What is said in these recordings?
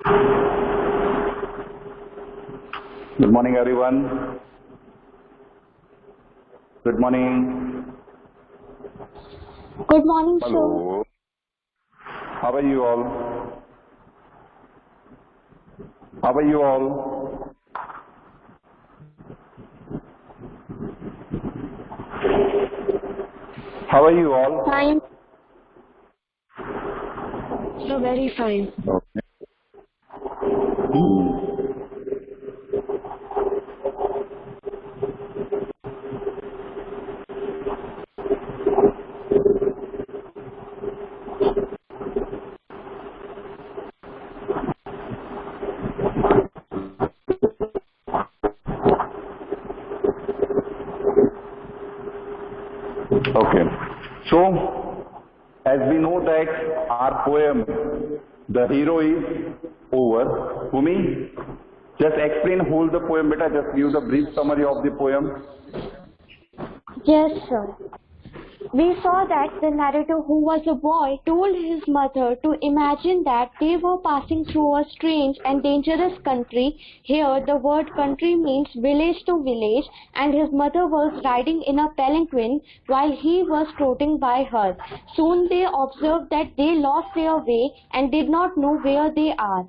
Good morning, everyone. Good morning. Good morning, Hello. How are you all? How are you all? How are you all? Fine. So very fine. Okay. Okay. So, as we know that our poem, The Hero is over. Bhumi, just explain whole the poem, beta. Just give the brief summary of the poem. Yes, sir. We saw that the narrator, who was a boy, told his mother to imagine that they were passing through a strange and dangerous country. Here, the word country means village to village, and his mother was riding in a palanquin while he was trotting by her. Soon they observed that they lost their way and did not know where they are.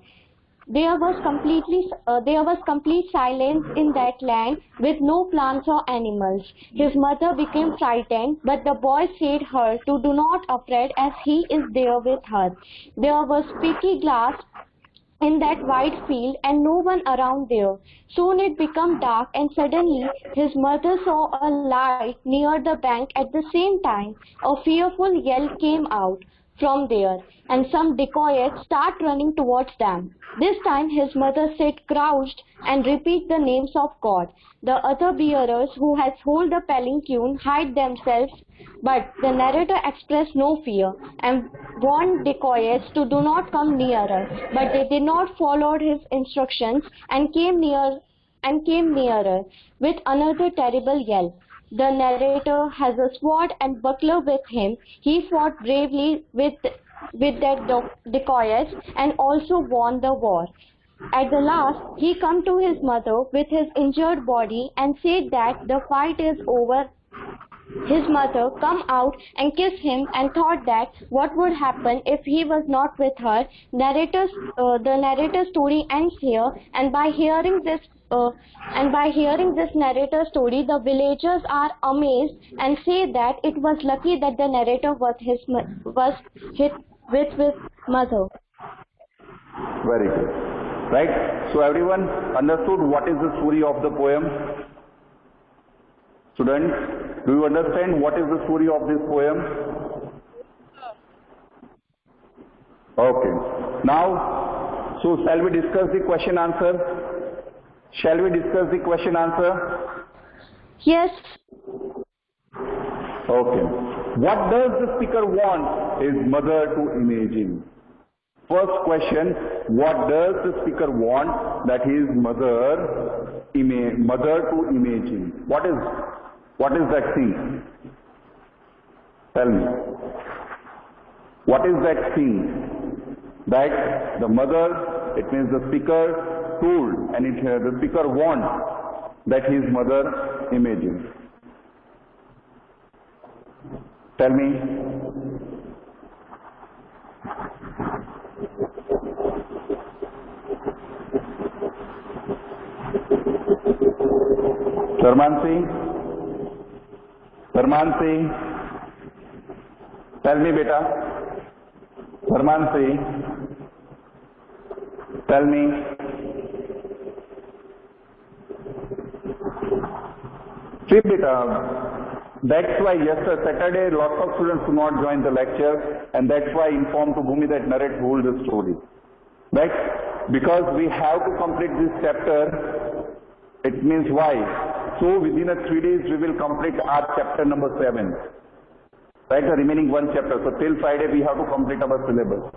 There was complete silence in that land, with no plants or animals. His mother became frightened, but the boy said her to do not afraid, as he is there with her. There was speaky glass in that wide field and no one around there. Soon it became dark, and suddenly his mother saw a light near the bank. At the same time, a fearful yell came out from there, and some dacoits start running towards them. This time his mother sat crouched and repeat the names of God. The other bearers who had hold the palanquin hide themselves, but the narrator expressed no fear and warned dacoits to do not come nearer. But they did not follow his instructions and came nearer with another terrible yell. The narrator has a sword and buckler with him. He fought bravely with the dacoits and also won the war. At the last, he came to his mother with his injured body and said that the fight is over. His mother come out and kissed him and thought that what would happen if he was not with her. The narrator's story ends here, and by hearing this narrator story, the villagers are amazed and say that it was lucky that the narrator was hit with his mother. Very good. Right? So everyone understood what is the story of the poem? Students, do you understand what is the story of this poem? Okay. Now, so shall we discuss the question answer? Shall we discuss the question answer? Yes. Okay. What does the speaker want his mother to imagine? First question, what does the speaker want that his mother to imagine? What is that thing? Tell me. What is that thing that the mother, it means the speaker, told, and the speaker wants that his mother imagines? Tell me. Dharmansi, tell me, beta. Dharmansi, tell me. See, beta, that's why yesterday, Saturday, lots of students do not join the lecture, and that's why I informed to Bhumi that narrate whole the story. Right? Because we have to complete this chapter. It means why? So within 3 days we will complete our chapter number 7. Right, the remaining one chapter. So till Friday we have to complete our syllabus.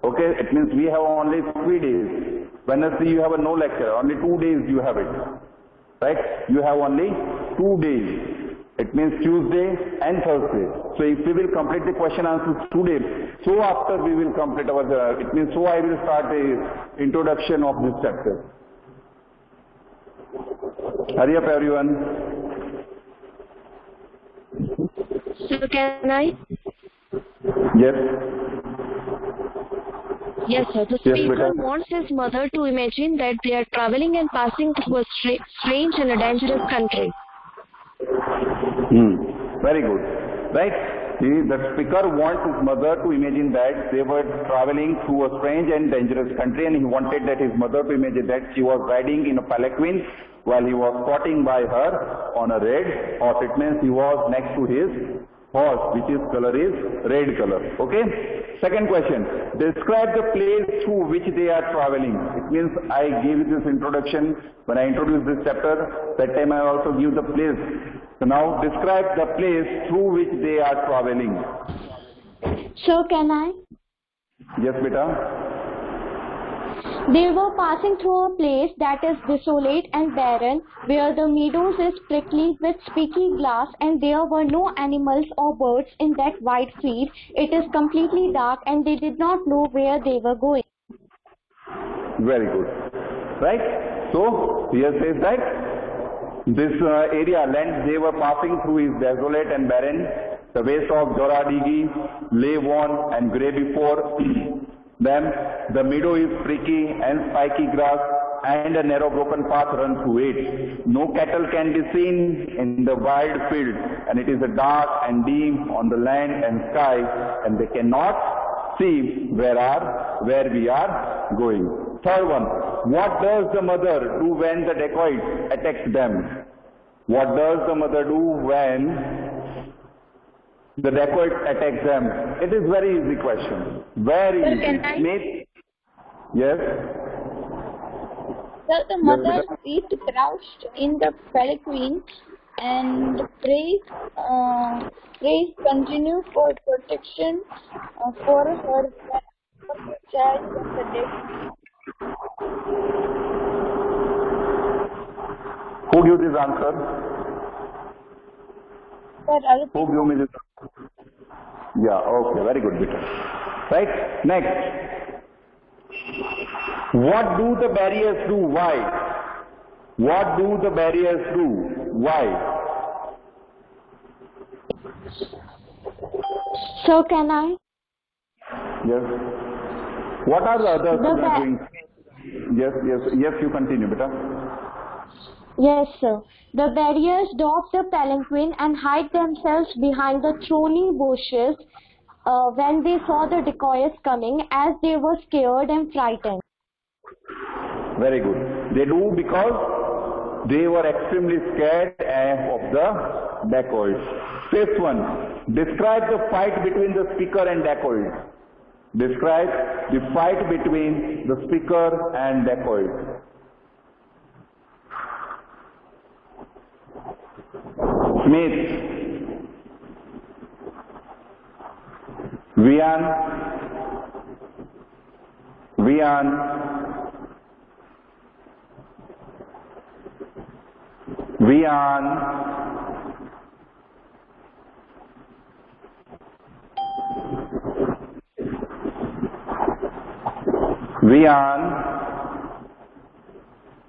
Okay, it means we have only 3 days. Wednesday you have no lecture, only 2 days you have it. Right, you have only 2 days. It means Tuesday and Thursday. So if we will complete the question answers today, so after we will complete our, it means so I will start the introduction of this chapter. Hurry up everyone. So can I? Yes. Yes, sir. The Yes, speaker beta. wants his mother to imagine that they are traveling and passing through a strange and a dangerous country. Very good. Right? The speaker wants his mother to imagine that they were traveling through a strange and dangerous country, and he wanted that his mother to imagine that she was riding in a palanquin while he was squatting by her on a red horse. It means he was next to his horse, which is color is red color. Okay? Second question. Describe the place through which they are traveling. It means I gave this introduction when I introduced this chapter. That time I also give the place. So now describe the place through which they are traveling. So can I? Yes, beta. They were passing through a place that is desolate and barren, where the meadows is prickly with spiky grass, and there were no animals or birds in that wide field. It is completely dark, and they did not know where they were going. Very good. Right? So here says that this area, land they were passing through is desolate and barren. The waste of Joradigi lay worn and grey before them. The meadow is pricky and spiky grass, and a narrow broken path runs through it. No cattle can be seen in the wide field, and it is dark and dim on the land and sky, and they cannot see where we are going. Third one, what does the mother do when the dacoit attacks them? What does the mother do when the dacoit attacks them? It is very easy question. Very Sir, easy. can I? Smith? Yes? Sir, the mother is crouched in the palanquin and prays continue for protection for her child from the death. Who gives this answer? Sir, other Who give me this answer? Yeah, okay, very good, Peter. Right? Next. What do the barriers do? Why? What do the barriers do? Why? So can I? Yes. What are the other The children doing? Yes, you continue, beta. Yes, sir. The barriers dodge the palanquin and hide themselves behind the thorny bushes when they saw the dacoits coming, as they were scared and frightened. Very good. They do because they were extremely scared of the dacoits. Fifth one. Describe the fight between the speaker and dacoit. Describe the fight between the speaker and dacoit. Smith, Vian,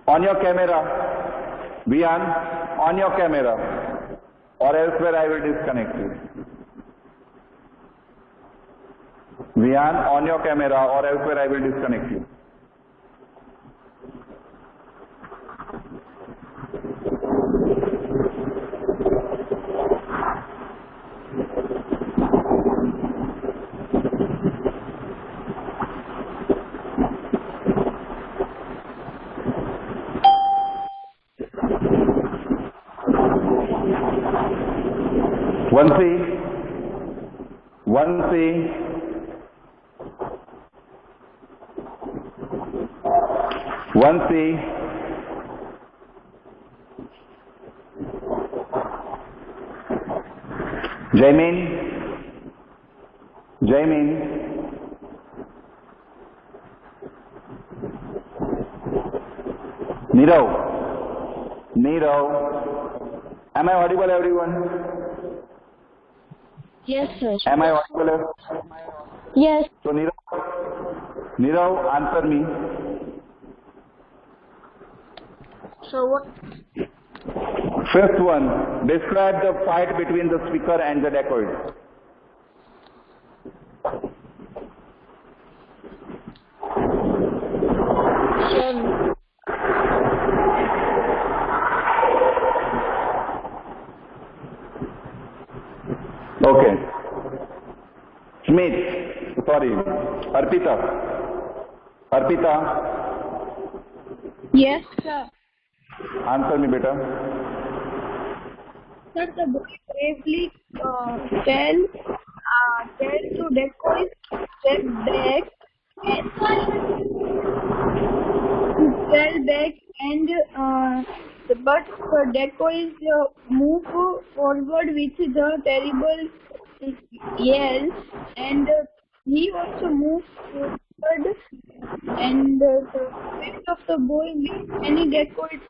on your camera, Vian, on your camera, or elsewhere I will disconnect you. Vian, on your camera, or elsewhere I will disconnect you. One C, Jaimin, Nirav, Am I audible, everyone? Yes, sir. Am I audible? Yes. So Nirav, answer me. So what? Fifth one, describe the fight between the speaker and the dacoit. Okay. Smith, sorry, Arpita. Yes, sir. Answer me, beta. Sir, the boy bravely tell to decoy step back and fell back and but the decoys move forward with the terrible yell and he also moved forward and the rest of the boy with many decoys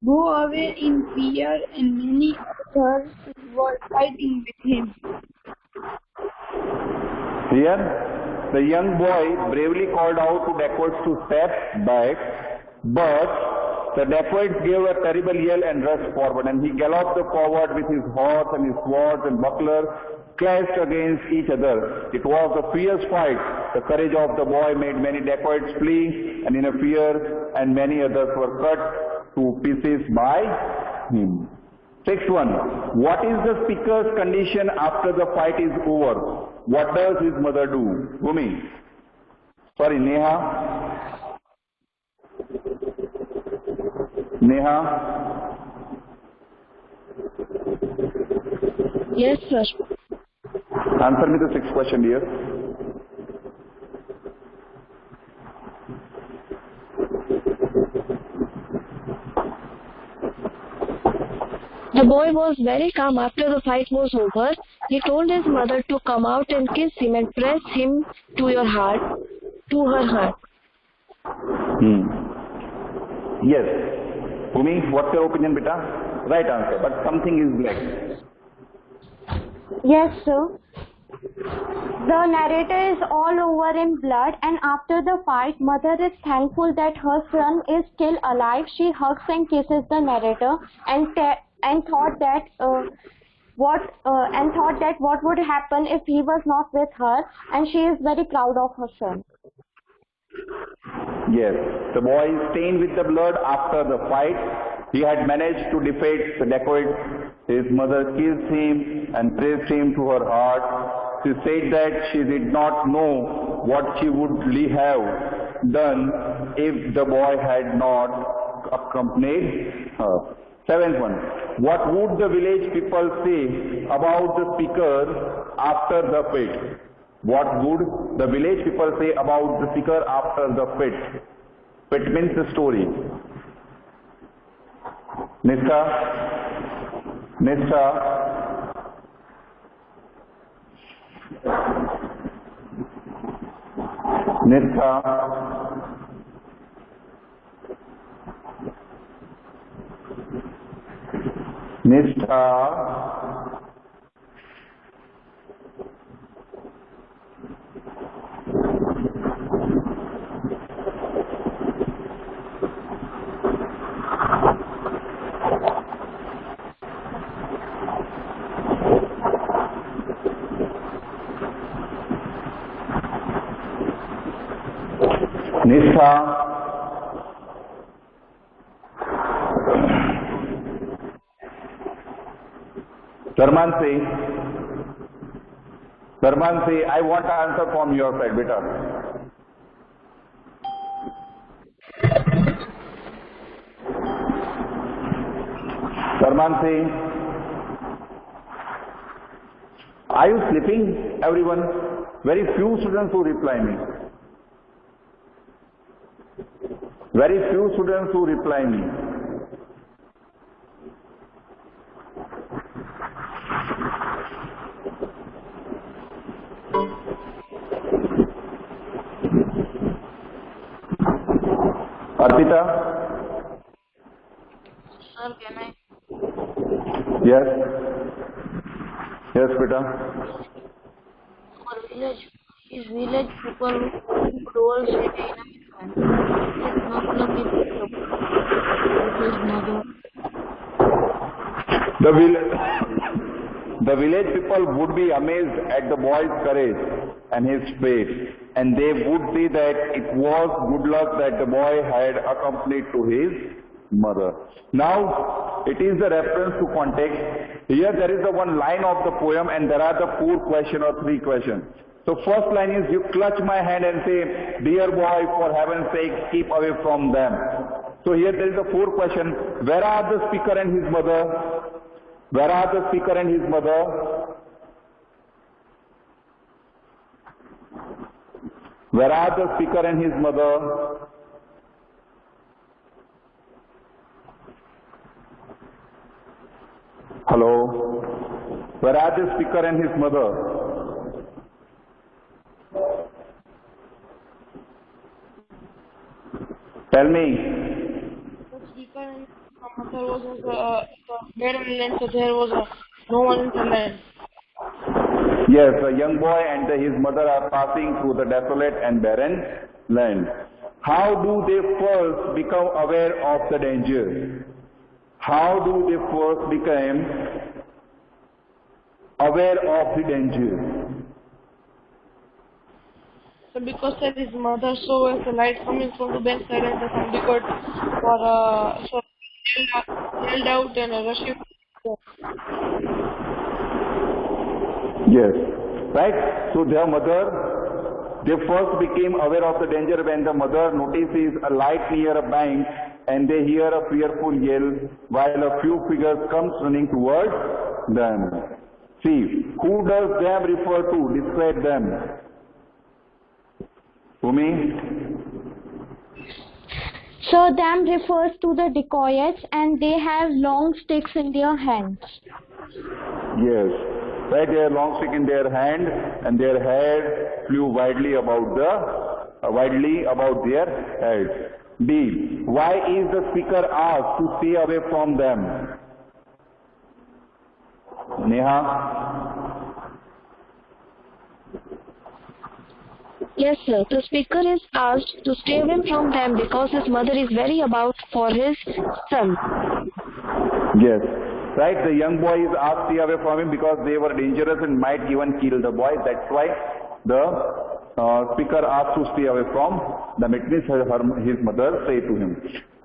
go away in fear and many others were fighting with him. Here, the young boy bravely called out to dacoits to step back, but the dacoits gave a terrible yell and rushed forward, and he galloped forward with his horse and his swords and buckler clashed against each other. It was a fierce fight. The courage of the boy made many dacoits flee, and in a fear, and many others were cut to pieces by him. Sixth one, what is the speaker's condition after the fight is over? What does his mother do? Bhumi. Sorry, Neha. Yes, sir. Answer me the sixth question, dear. The boy was very calm after the fight was over. He told his mother to come out and kiss him and press him to her heart. Yes. Bhumi, what's your opinion, beta? Right answer, but something is black. Yes, sir. The narrator is all over in blood, and after the fight, mother is thankful that her son is still alive. She hugs and kisses the narrator and thought that what would happen if he was not with her, and she is very proud of her son. Yes, the boy is stained with the blood after the fight. He had managed to defeat the dacoit. His mother kissed him and pressed him to her heart. She said that she did not know what she would have done if the boy had not accompanied her. Seventh one, what would the village people say about the speaker after the fit? What would the village people say about the speaker after the fit? Fit means the story. Nista. Sarmansi, I want an answer from your side, beta. Sarmansi, are you sleeping, everyone? Very few students who reply me. Very few students who reply me. Arpita? Sir, can I? Yes. Yes, beta. Our village people would all say his problem is his mother. The village people would be amazed at the boy's courage and his faith, and they would see that it was good luck that the boy had accompanied to his mother. Now, it is the reference to context. Here there is the one line of the poem and there are the 4 questions or 3 questions. So first line is, you clutch my hand and say, dear boy, for heaven's sake, keep away from them. So here there is a 4 question. Where are the speaker and his mother? Where are the speaker and his mother? Where are the speaker and his mother? Hello? Where are the speaker and his mother? Tell me. The speaker and mother was a barren land, so there was no one in the land. Yes, a young boy and his mother are passing through the desolate and barren land. How do they first become aware of the danger? How do they first become aware of the danger? So because that his mother saw the light coming from the backside and the family got so yelled out and rushed. Yes, right? So their mother, they first became aware of the danger when the mother notices a light near a bank and they hear a fearful yell while a few figures comes running towards them. See, who does them refer to? Describe them. Bhumi? So them refers to the dacoits and they have long sticks in their hands. Yes. Right, they have long stick in their hand and their head flew widely about their heads. B. Why is the speaker asked to stay away from them? Neha? Yes, sir. The speaker is asked to stay away from them because his mother is very about for his son. Yes. Right, the young boy is asked to stay away from him because they were dangerous and might even kill the boy. That's why the speaker asked to stay away from them. It means his mother said to him.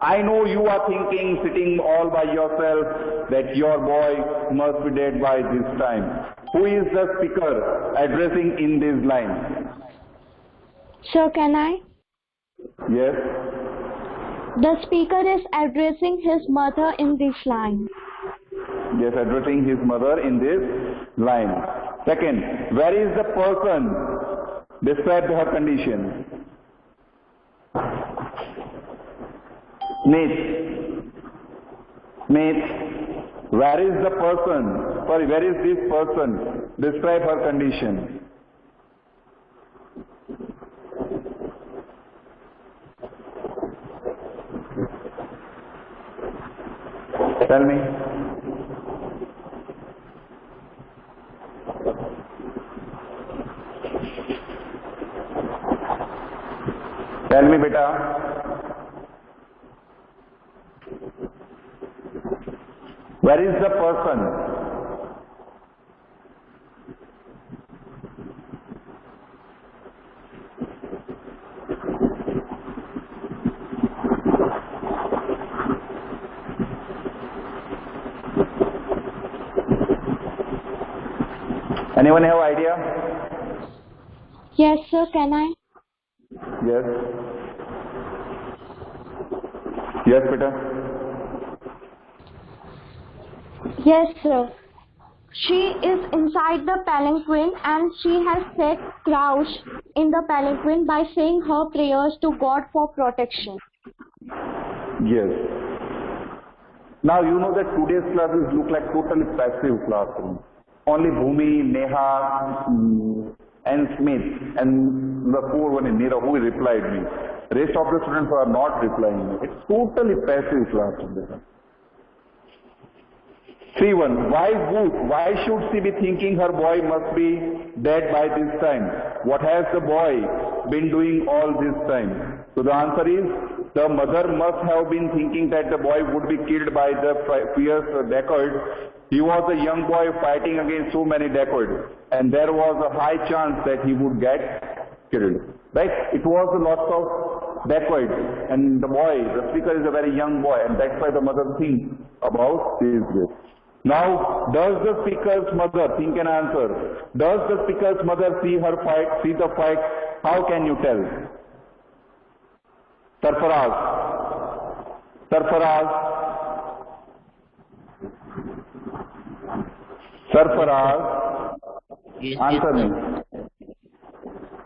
I know you are thinking, sitting all by yourself, that your boy must be dead by this time. Who is the speaker addressing in this line? So can I? Yes. The speaker is addressing his mother in this line. Yes, addressing his mother in this line. Second, where is the person? Describe her condition. Smith, where is the person? Sorry, where is this person? Describe her condition. Tell me. Tell me, beta. Where is the person? Anyone have idea? Yes, sir, can I? Yes. Yes, beta. Yes, sir. She is inside the palanquin and she has sat crouched in the palanquin by saying her prayers to God for protection. Yes. Now you know that today's classes look like totally passive classroom. Only Bhumi, Neha, and Smith, and the poor one in Neera who replied me. Rest of the students are not replying me. It's totally passive classroom. 3-1. Why should she be thinking her boy must be dead by this time? What has the boy been doing all this time? So the answer is, the mother must have been thinking that the boy would be killed by the fierce dacoit. He was a young boy fighting against so many dacoits, and there was a high chance that he would get killed. Right? It was a lot of dacoits, and the speaker is a very young boy, and that's why the mother thinks about this. Now, does the speaker's mother think and answer? Does the speaker's mother see the fight? How can you tell? Sarfaraz. Yes, answer me.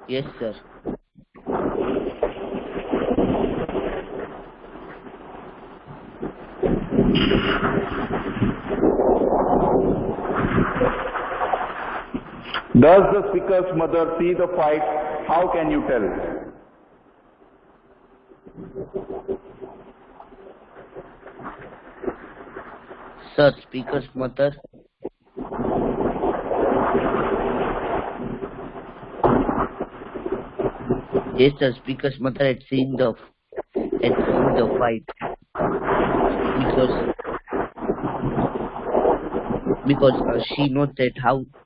Yes, sir. Does the speaker's mother see the fight? How can you tell? Sir, speaker's mother. Yes, sir, speaker's mother had seen the fight because she knows that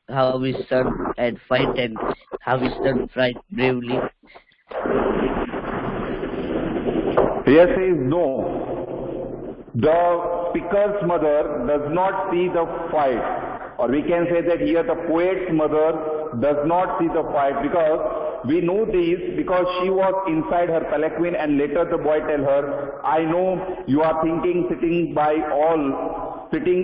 how his son had fight and how his son fight bravely. Yes is no. The speaker's mother does not see the fight, or we can say that here the poet's mother does not see the fight, because we know this because she was inside her palanquin, and later the boy tell her, I know you are thinking sitting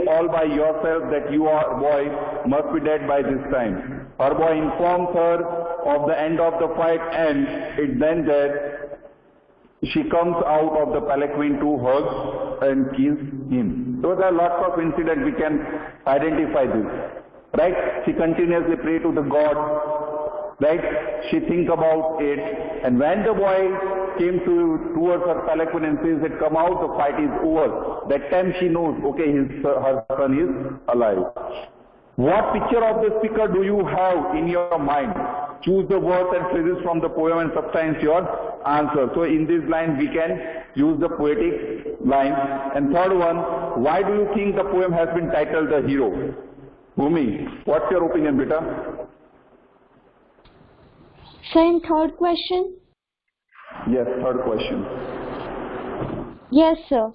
all by yourself that your boy must be dead by this time. Her boy informs her of the end of the fight, and it then that she comes out of the palanquin to hug and kiss him. So there are lots of incidents we can identify this. Right? She continuously pray to the God. Right? She think about it. And when the boy came towards her palanquin and says that come out, the fight is over. That time she knows, okay, her son is alive. What picture of the speaker do you have in your mind? Choose the words and phrases from the poem and substance your answer. So in this line we can use the poetic line. And third one, why do you think the poem has been titled The Hero? Bhumi, what's your opinion, beta? Same third question? Yes, third question. Yes, sir.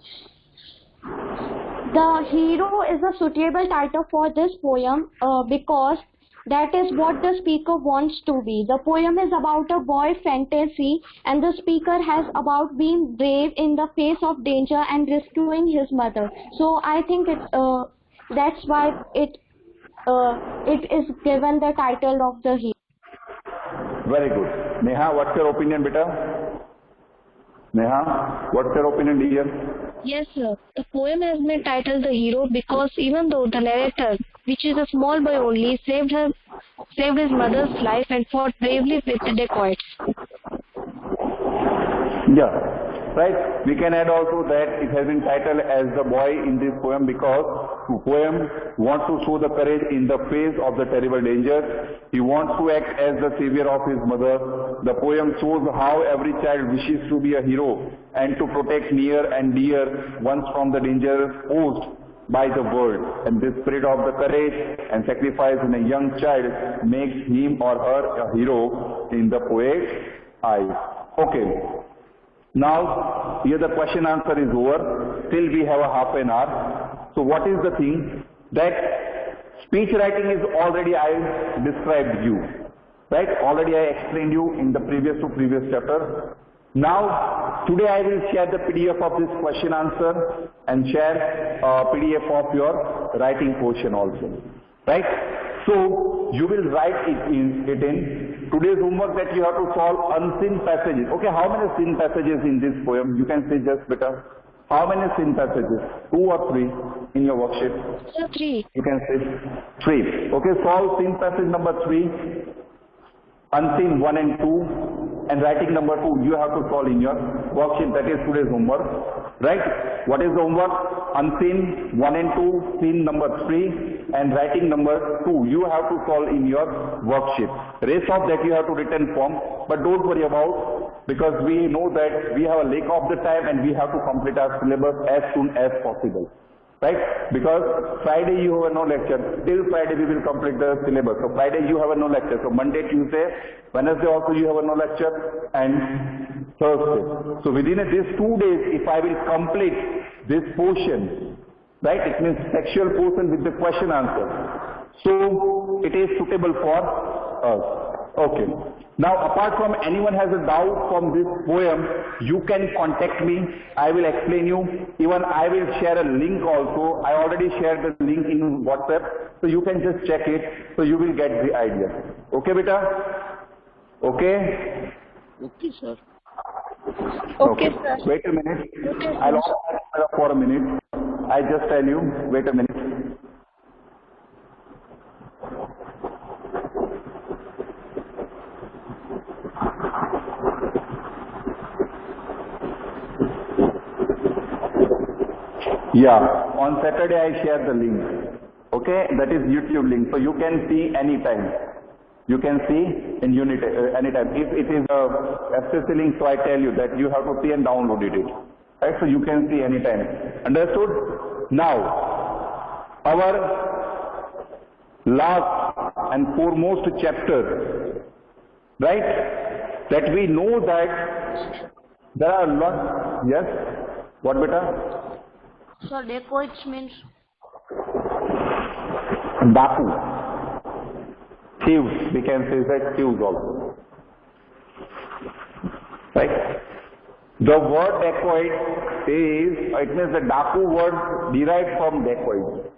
The hero is a suitable title for this poem because that is what the speaker wants to be. The poem is about a boy fantasy, and the speaker has about being brave in the face of danger and rescuing his mother. So I think that's why it is given the title of the hero. Very good. Neha, what's your opinion, beta? Neha, what's your opinion, dear? Yes, sir. The poem has been titled The Hero because even though the narrator, which is a small boy only, saved his mother's life and fought bravely with the dacoits. Yeah. Right? We can add also that it has been titled as the boy in this poem because the poem wants to show the courage in the face of the terrible danger. He wants to act as the savior of his mother. The poem shows how every child wishes to be a hero and to protect near and dear ones from the danger posed by the world. And this spirit of the courage and sacrifice in a young child makes him or her a hero in the poet's eyes. Okay. Now, here the question answer is over. Still we have a half an hour. So what is the thing? That speech writing is already I described you. Right? Already I explained you in the previous chapter. Now, today I will share the PDF of this question answer and share a PDF of your writing portion also. Right? So, you will write it in today's homework that you have to solve unseen passages. Okay, how many seen passages in this poem? You can say just better. How many seen passages? 2 or 3 in your worksheet? Sir, 3. You can say 3. Okay, solve seen passage number 3, unseen 1 and 2, and writing number 2 you have to solve in your worksheet. That is today's homework. Right? What is the homework? Unseen 1 and 2, seen number 3, and writing number 2. You have to solve in your worksheet. Rest of that you have to written form, but don't worry about, because we know that we have a lack of the time and we have to complete our syllabus as soon as possible. Right? Because Friday you have no lecture. Till Friday we will complete the syllabus. So Friday you have no lecture. So Monday, Tuesday, Wednesday also you have no lecture, and Thursday. So within these 2 days, if I will complete this portion, right? It means sexual portion with the question answer. So it is suitable for us. Okay. Now, apart from anyone has a doubt from this poem, you can contact me. I will explain you. Even I will share a link also. I already shared the link in WhatsApp. So you can just check it. So you will get the idea. Okay, beta? Okay? Okay, sir. Okay, sir. Wait a minute. Okay, I'll also for a minute. I just tell you. Wait a minute. Yeah, on Saturday I share the link. Okay, that is YouTube link. So you can see anytime. You can see in unit anytime. If it is a FCC link, so I tell you that you have to see and download it. Right, so you can see anytime. Understood? Now, our last and foremost chapter, right? That we know that there are a lot. Yes. What, beta? Sir, dacoits means? Daku. Thieves, we can say that thieves also. Right? The word dacoit is, it means the Daku word derived from dacoit.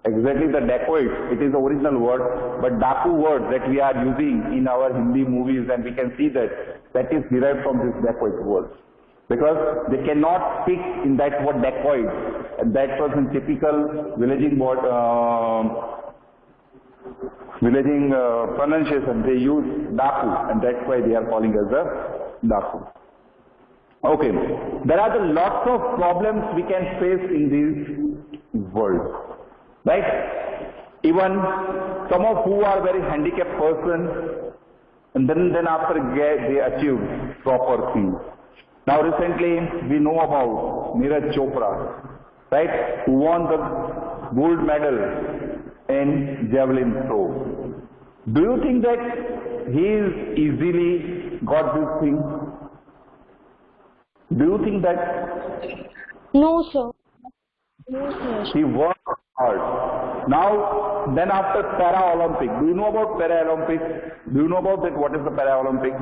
Exactly the dacoit, it is the original word, but Daku word that we are using in our Hindi movies, and we can see that is derived from this dacoit word. Because they cannot speak in that word dacoit, and that was in typical villaging word, pronunciation. They use Daku, and that's why they are calling us a Daku. Okay, there are the lots of problems we can face in this world, right? Even some of who are very handicapped person, and then after they achieve proper things. Now recently we know about Neeraj Chopra, right, who won the gold medal in javelin throw. Do you think that he is easily got this thing? Do you think that? No, sir. No, sir. He worked hard. Now, then after Para-Olympic, do you know about Para-Olympic? Do you know about that? What is the Para-Olympic?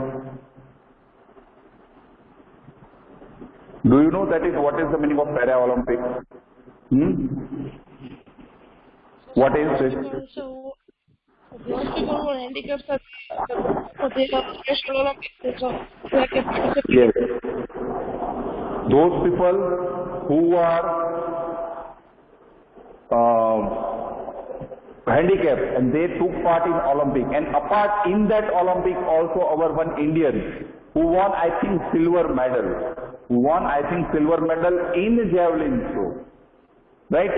Do you know that is what is the meaning of Para-Olympic? What is it? So, those people who are handicapped, so they have Special Olympics, so they can participate. Yes. Those people who are handicapped and they took part in Olympic, and apart in that Olympic also our one Indian who won I think silver medal. Silver medal in javelin throw. Right?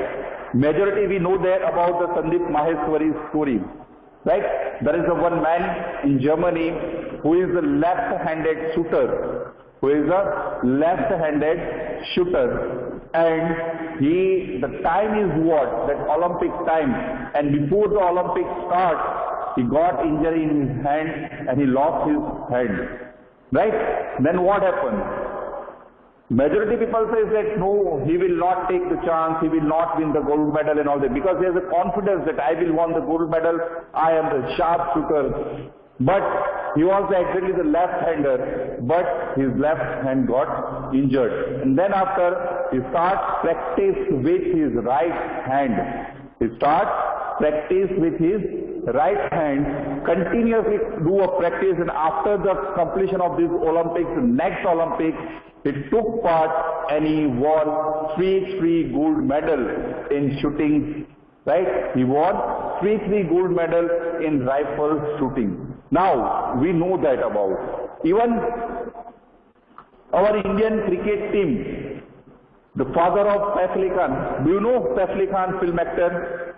Majority we know there about the Sandeep Maheshwari's story. Right? There is a one man in Germany who is a left-handed shooter. And the time is what? That Olympic time. And before the Olympic start, he got injury in his hand and he lost his hand. Right? Then what happened? Majority people say that no, he will not take the chance, he will not win the gold medal and all that, because he has a confidence that I will win the gold medal, I am the sharp shooter. But he was exactly the left-hander, but his left hand got injured. And then after, he starts practice with his right hand. Continuously do a practice, and after the completion of this Olympics, next Olympics, he took part and he won 3 gold medal in shooting, right? He won 3 gold medal in rifle shooting. Now, we know that about. Even our Indian cricket team, The father of Saif Ali Khan. Do you know Saif Ali Khan, film actor?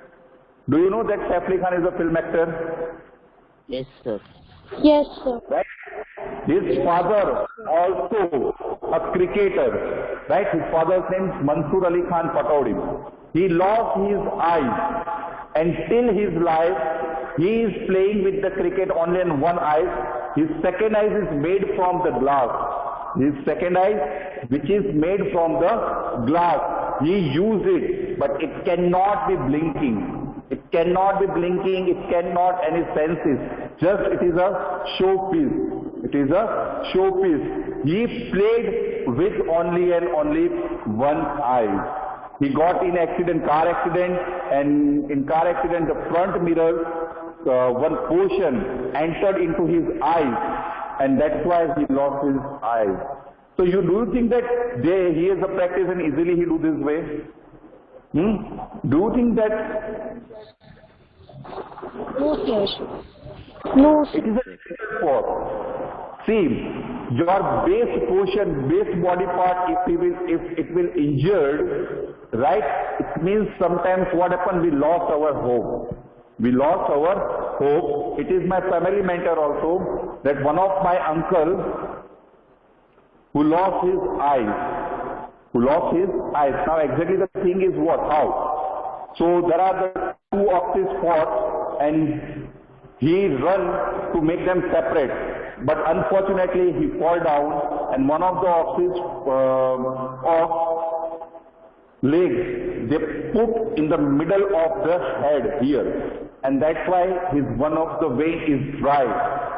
Do you know that Saif Ali Khan is a film actor? Yes, sir. Yes, sir. Right? His father also a cricketer. Right? His father's name is Mansoor Ali Khan Pataudi. He lost his eyes, and till his life he is playing with the cricket only in one eye. His second eye is made from the glass. His second eye, which is made from the glass, he used it, but it cannot be blinking. It cannot be blinking. It cannot any senses. Just it is a showpiece. It is a showpiece. He played with only and only one eye. He got in accident, car accident, and in car accident the front mirror, one portion entered into his eye, and that's why he lost his eye. So do you think that he has a practice and easily he do this way? Do you think that? No, sir. No, It is a difficult sport. See, your base portion, base body part, if it will injured, right, it means sometimes what happened, we lost our hope. We lost our hope. It is my family mentor also, that one of my uncle who lost his eyes. Now exactly the thing is what? How? So there are the two of his spots, and he run to make them separate. But unfortunately he fall down, and one of the legs they put in the middle of the head here, and that's why his one of the vein is dry,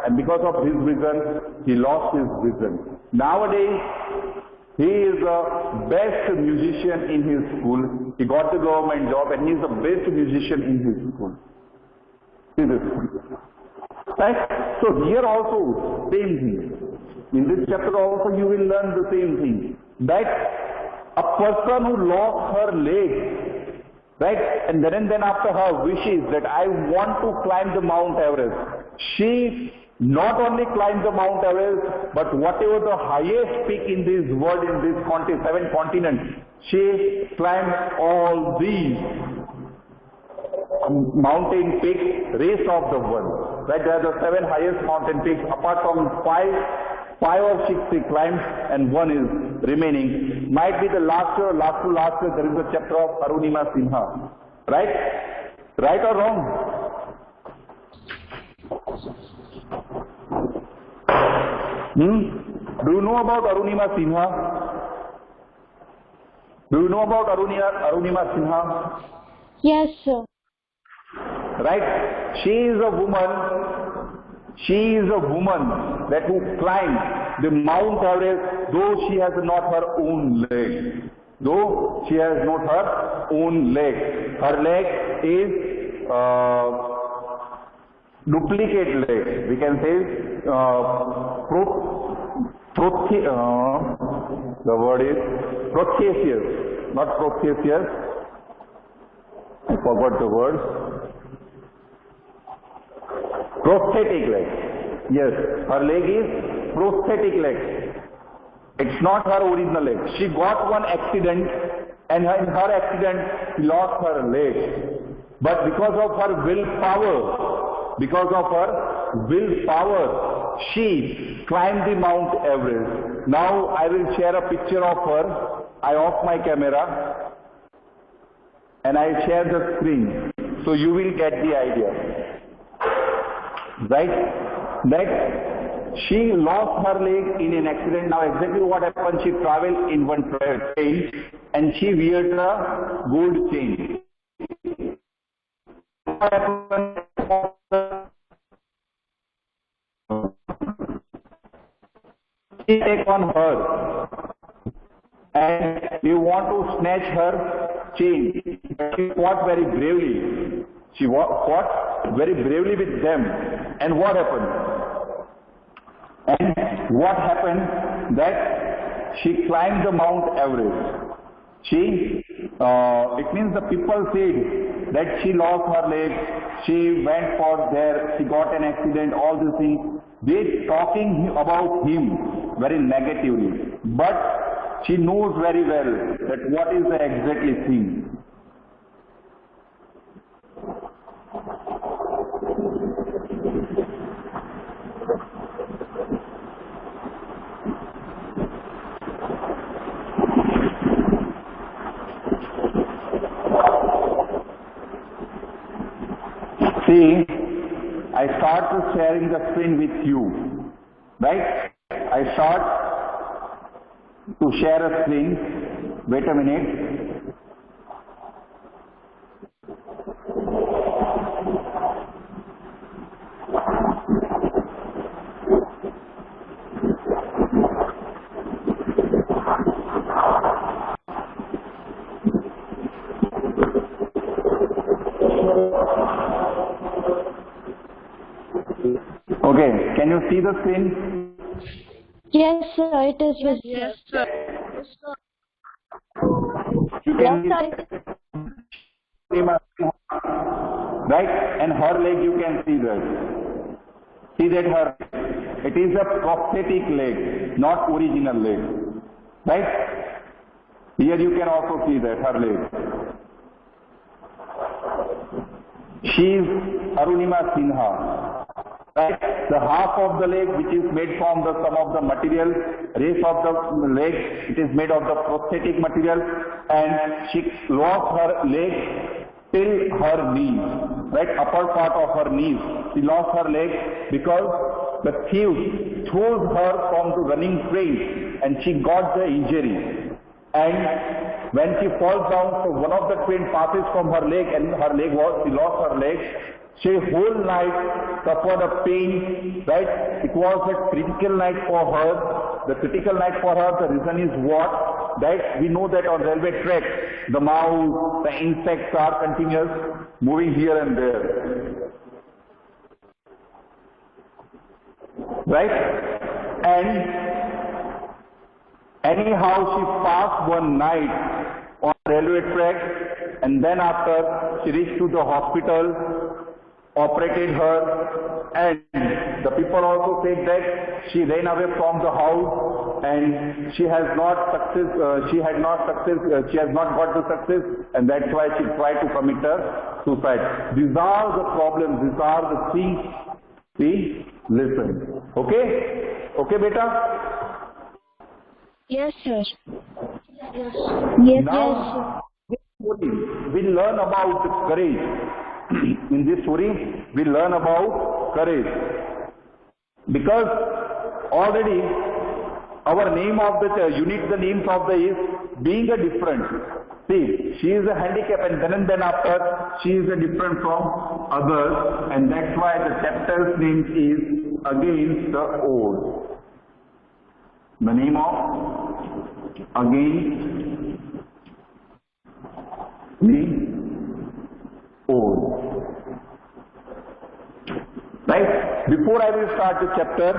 and because of his vision he lost his vision. Nowadays he is the best musician in his school. He got the government job and he is the best musician in his school. See this, right? So here also same thing. In this chapter also you will learn the same thing, that a person who lost her leg, right, and then after her wishes that I want to climb the Mount Everest, she not only climbed the Mount Everest, but whatever the highest peak in this world, in this 7 continents, she climbed all these mountain peaks, rest of the world. Right, there are the 7 highest mountain peaks, apart from 5 or 6 he climbed, and one is remaining. Might be the last year, there is a chapter of Arunima Sinha. Right? Right or wrong? Do you know about Arunima Sinha? Do you know about Arunima Sinha? yes, sir. Right? She is a woman that who climbed the Mount Everest, though she has not her own leg. Her leg is duplicate leg. We can say the word is prosthesis, not prosthesis. I forgot the word. Prosthetic leg. Yes, her leg is prosthetic leg. It's not her original leg. She got one accident, and in her accident she lost her leg. But because of her willpower, she climbed the Mount Everest. Now I will share a picture of her. I off my camera and I share the screen, so you will get the idea. Right? That she lost her leg in an accident. Now exactly what happened, she traveled in one train and she wears a gold chain. What happened? She take on her and you want to snatch her chain. She fought very bravely. She fought very bravely with them. And what happened? That she climbed the Mount Everest. It means the people said that she lost her leg, she went for there, she got an accident, all these things. They talking about him very negatively. But She knows very well that what is the exactly thing. See, I start sharing the screen with you, right? I start to share a screen. Wait a minute. Okay, can you see the screen? Yes, sir, it is visible. Yes, sir. Can Yes, sir. right? And her leg, you can see that. See that her, it is a prosthetic leg, not original leg, right? Here you can also see that, her leg. She is Arunima Sinha, right? The half of the leg which is made from the some of the material, rest of the leg, it is made of the prosthetic material, and she lost her leg till her knees, right? Upper part of her knees. She lost her leg because the thieves chose her from the running train and she got the injury. And when she falls down, so one of the train passes from her leg and her leg she lost her leg. She whole night suffered a pain, right? It was a critical night for her. The critical night for her, the reason is what? That we know that on railway track, the mouse, the insects are continuous moving here and there. Right? And anyhow, she passed one night on railway track, and then after she reached to the hospital, operated her, and the people also said that she ran away from the house and she has not got the success, and that's why she tried to commit her suicide. These are the problems, these are the things. See, listen. Okay? Okay, beta? Yes, sir. Yes, Now, we learn about courage. In this story, we learn about courage. Because already our name of the unit, the names of the is being a different. See, she is a handicap, and then after she is a different from others, and that's why the chapter's name is Against the Old. The name of Against the Old. Right? Before I will start the chapter,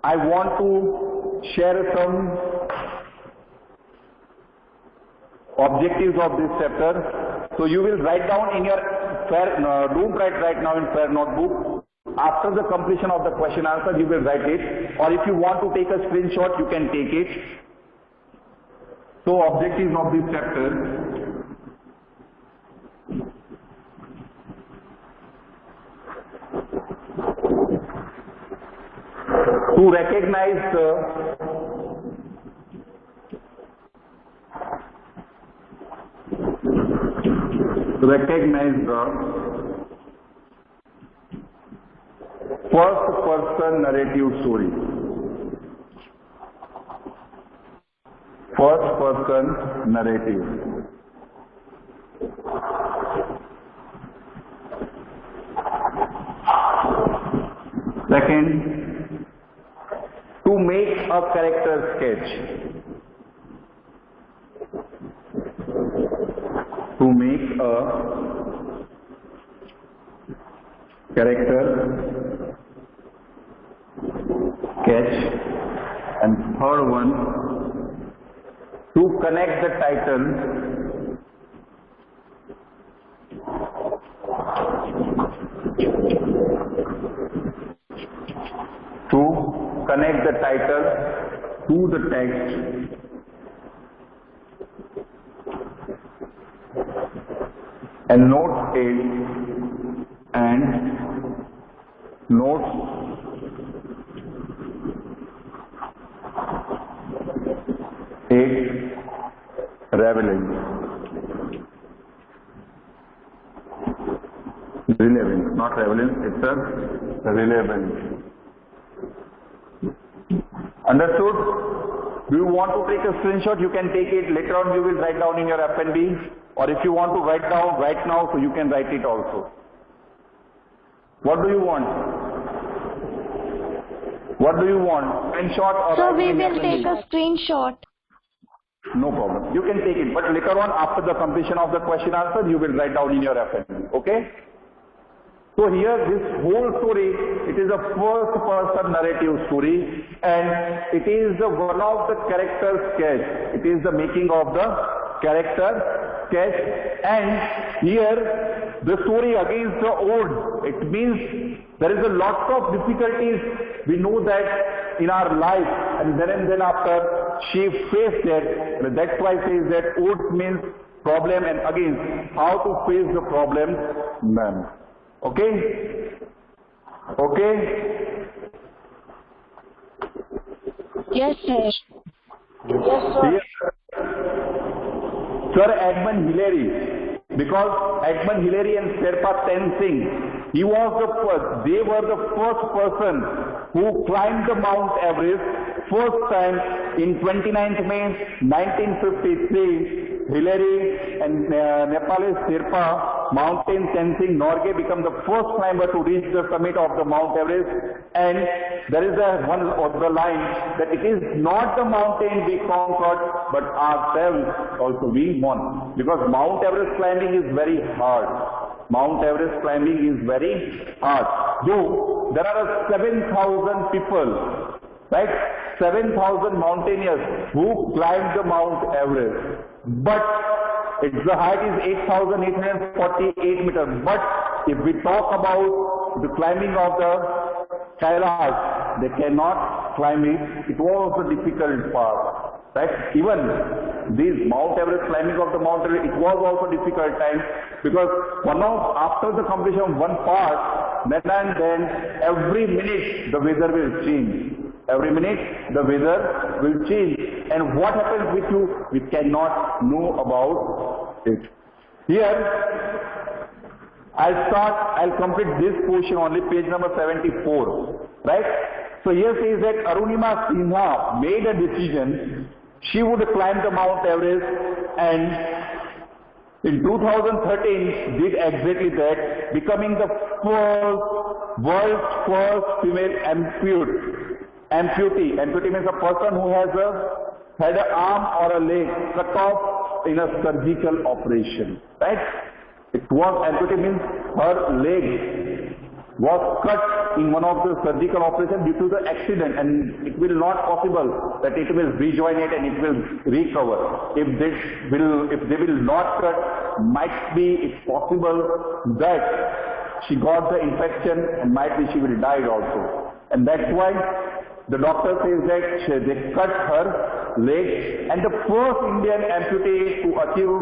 I want to share some objectives of this chapter. So you will write down in your don't write right now in fair notebook. After the completion of the question answer, you will write it. Or if you want to take a screenshot, you can take it. So objectives of this chapter. To recognize the first person narrative story. First person narrative. Second, to make a character sketch. To make a character sketch. And third one, to connect the title to the text And note 8 and note 8 relevance. Relevance, not relevance, it's a relevance. Understood? Do you want to take a screenshot? You can take it. Later on you will write down in your appendix. Or if you want to write down right now, so you can write it also. What do you want? What do you want? Screenshot or? So we will take a screenshot. No problem. You can take it. But later on, after the completion of the question answer, you will write down in your appendix. Okay? So here, this whole story, it is a first-person narrative story, and it is one of the character sketch. It is the making of the character sketch, and here the story against the old. It means there is a lot of difficulties. We know that in our life, and then after she faced that. That's why it says that old means problem, and again how to face the problem, man. Okay? Okay? Yes, sir. Yes, sir. Here, Sir Edmund Hillary, because Edmund Hillary and Sherpa Tenzing, he was the first, they were the first person who climbed the Mount Everest first time in 29th May 1953. Hillary and Nepalese Sherpa Mountain Tenzing Norgay become the first climber to reach the summit of the Mount Everest, and there is one of the line that it is not the mountain we conquered but ourselves also we won, because Mount Everest climbing is very hard. Mount Everest climbing is very hard. Though there are 7,000 people, right? 7,000 mountaineers who climbed the Mount Everest. But the height is 8,848 meters. But if we talk about the climbing of the Kailash, they cannot climb it. It was a difficult path. Right? Even this Mount Everest climbing of the Mount Everest, it was also a difficult time, because after the completion of one part, then every minute the weather will change. Every minute the weather will change, and what happens with you, we cannot know about it. Here, I'll complete this portion only, page number 74, right? So here says that Arunima Sinha made a decision. She would climb the Mount Everest, and in 2013 did exactly that, becoming the world's first female amputee. Amputee means a person who has had an arm or a leg cut off in a surgical operation, right? Amputee means her leg was cut in one of the surgical operations due to the accident, and it will not possible that it will rejoin it and it will recover. If they will not cut, might be it's possible that she got the infection and might be she will die also. And that's why the doctor says that they cut her leg, and the first Indian amputee to achieve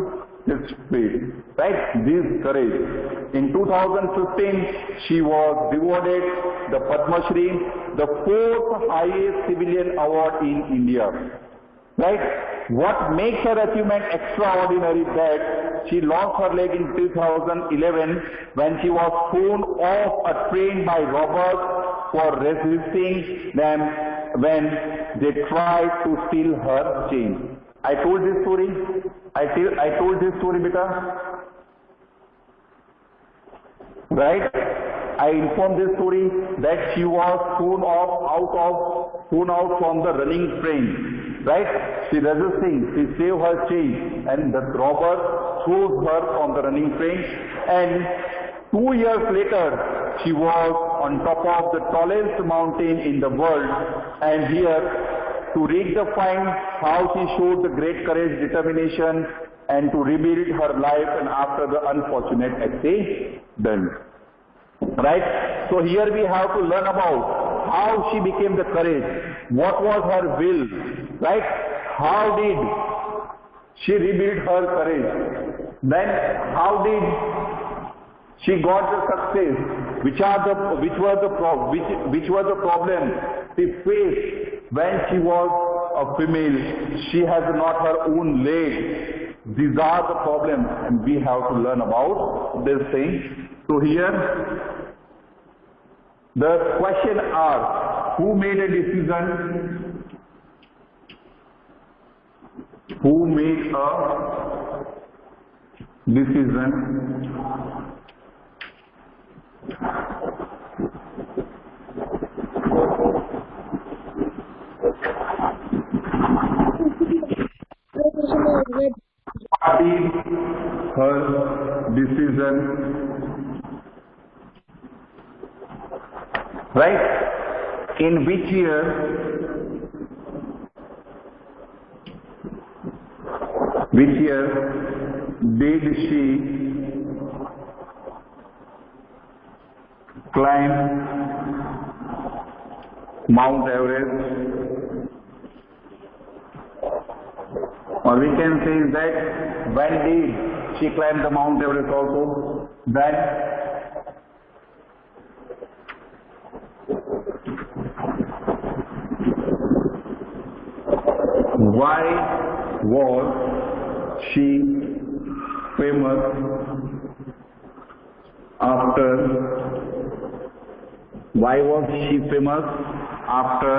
this feat, right? This courage. In 2015, she was rewarded the Padma Shri, the fourth highest civilian award in India. Right? What makes her achievement extraordinary is that she lost her leg in 2011 when she was thrown off a train by robbers for resisting them when they tried to steal her chain. I told this story. I told this story, beta. Right? I informed this story that she was thrown out from the running train. Right? She resisting. She saved her chain, and the robber threw her from the running train. And 2 years later, she was on top of the tallest mountain in the world, and here to reach the find how she showed the great courage, determination, and to rebuild her life and after the unfortunate accident. Right? So here we have to learn about how she became the courage, what was her will, right? How did she rebuild her courage? Then how did she got the success? Which were the problems she faced when she was a female? She has not her own legs. These are the problems, and we have to learn about this thing. So here, the question asks, who made a decision? Who made a decision? What is her decision? Right? In which year? Which year did she climb Mount Everest? Or we can say that when did she climb the Mount Everest also? Then why was she famous after? Why was she famous after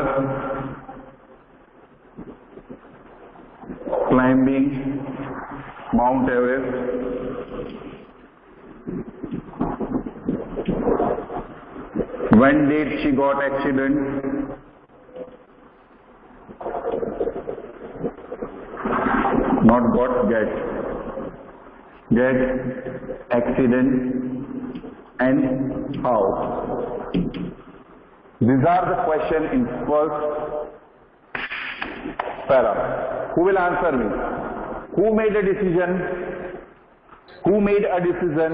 climbing Mount Everest? When did she got accident? Not got, get accident, and how? These are the questions in first para. Who will answer me? Who made a decision? Who made a decision?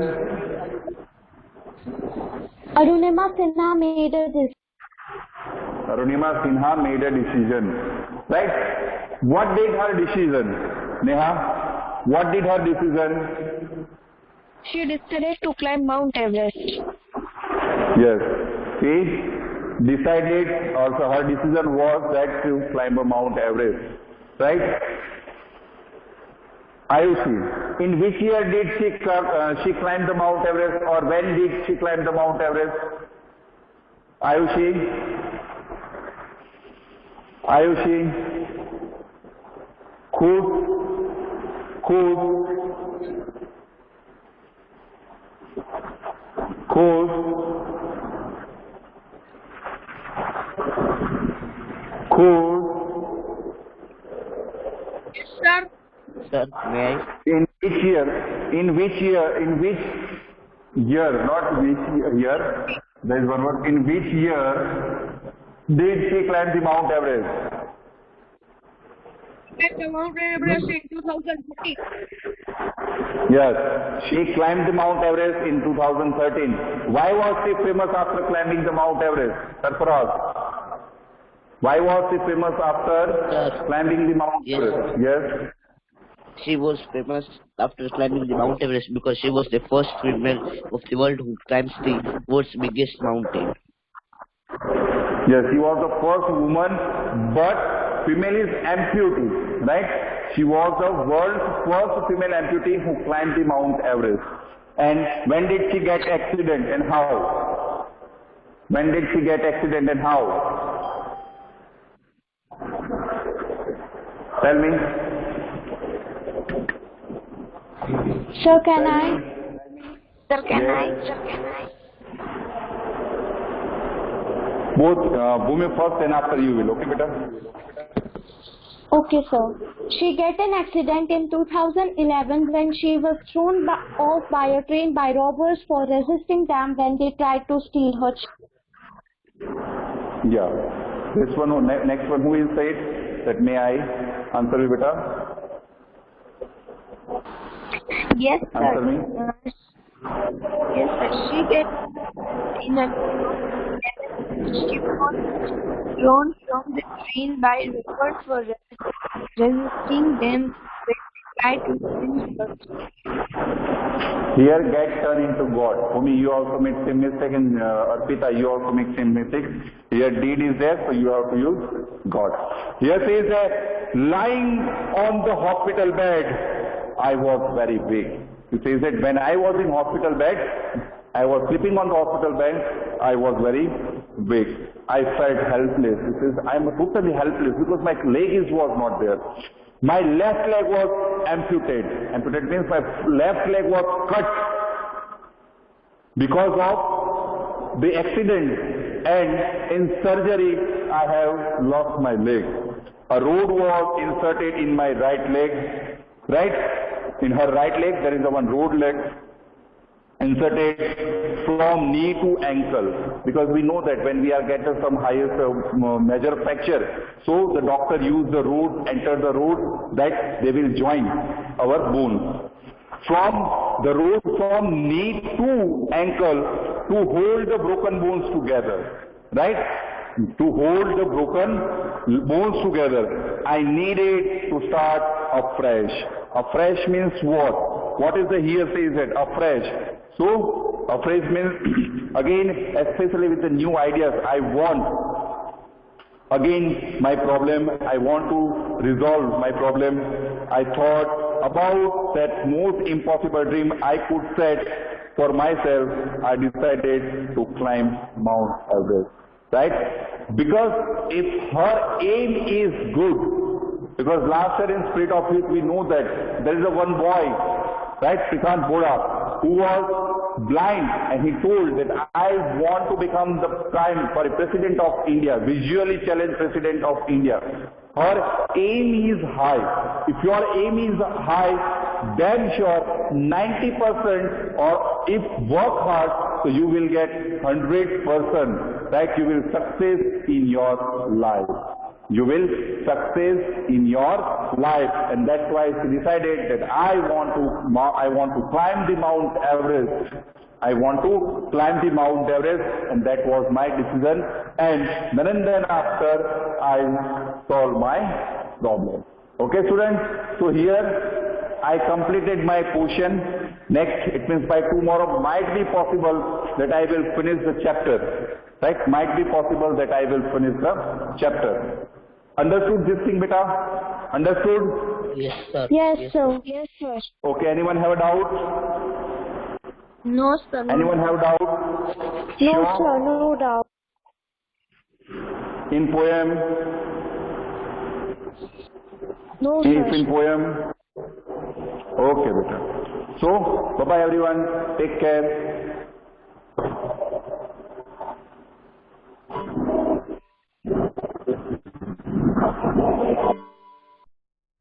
Arunima Sinha made a decision. Arunima Sinha made a decision. Right? What did her decision? Neha, what did her decision? She decided to climb Mount Everest. Yes. She decided, also her decision was that to climb a Mount Everest. Right? Ayushi, in which year did she climb the Mount Everest, or when did she climb the Mount Everest? Ayushi? Yes, sir. Sir, may I? In which year, not which year, there is one word, in which year did she climb the Mount Everest? The Mount Everest in 2014. Yes, she climbed the Mount Everest in 2013. Why was she famous after climbing the Mount Everest? Sarfaraz. Why was she famous after climbing the Mount Everest? Yes. She was famous after climbing the Mount Everest because she was the first female of the world who climbs the world's biggest mountain. Yes, she was the first woman, but female is amputee, right? She was the world's first female amputee who climbed the Mount Everest. And when did she get accident and how? When did she get accident and how? Tell me. Sir, can I? Sir, can Yes. I? Both Bhumi first and after you will, okay beta? Okay, sir. She get an accident in 2011 when she was thrown off by a train by robbers for resisting them when they tried to steal her. Yeah. This one, next one, who will say it? That may I answer you beta? Yes, sir. Answer me. Yes, sir. She get in a she was thrown from the train by robbers for resisting them. try to finish first. Here get turned into God. For me, you also make same mistake, and Arpita, you also make same mistake. Here deed is there, so you have to use God. Here says lying on the hospital bed, I was very weak. It says that when I was in hospital bed, I was sleeping on the hospital bed, I was very weak. I felt helpless. It says I am totally helpless because my leg was not there. My left leg was amputated. Amputated means my left leg was cut because of the accident, and in surgery I have lost my leg. A rod was inserted in my right leg, right? In her right leg there is a one rod leg inserted from knee to ankle, because we know that when we are getting some highest major fracture, so the doctor use the rod, enter the rod, that they will join our bones. From the rod from knee to ankle to hold the broken bones together, right? To hold the broken bones together, I needed to start afresh. Afresh means what? What is the here says that? Afresh. So, afresh means, again, especially with the new ideas, I want, again, my problem, I want to resolve my problem. I thought about that most impossible dream I could set for myself. I decided to climb Mount Everest. Right? Because if her aim is good, because last year in Spirit of Youth we know that there is a one boy, right, Srikant Boda, who was blind, and he told that I want to become the president of India, visually challenged president of India. Her aim is high. If your aim is high, then sure 90%, or if work hard, so you will get 100%, right? You will success in your life. You will success in your life, and that's why she decided that I want to climb the Mount Everest. I want to climb the Mount Everest, and that was my decision. And then after I solved my problem. Okay, students. So here I completed my portion. Next, it means by tomorrow might be possible that I will finish the chapter. Right? Might be possible that I will finish the chapter. Understood this thing, beta? Understood? Yes, sir. Yes, sir. Yes, sir. Okay, anyone have a doubt? No, sir. No. Anyone have a doubt? No, Sure. sir, no doubt. In poem? No, If sir. in poem? Okay, beta. So, bye-bye everyone. Take care.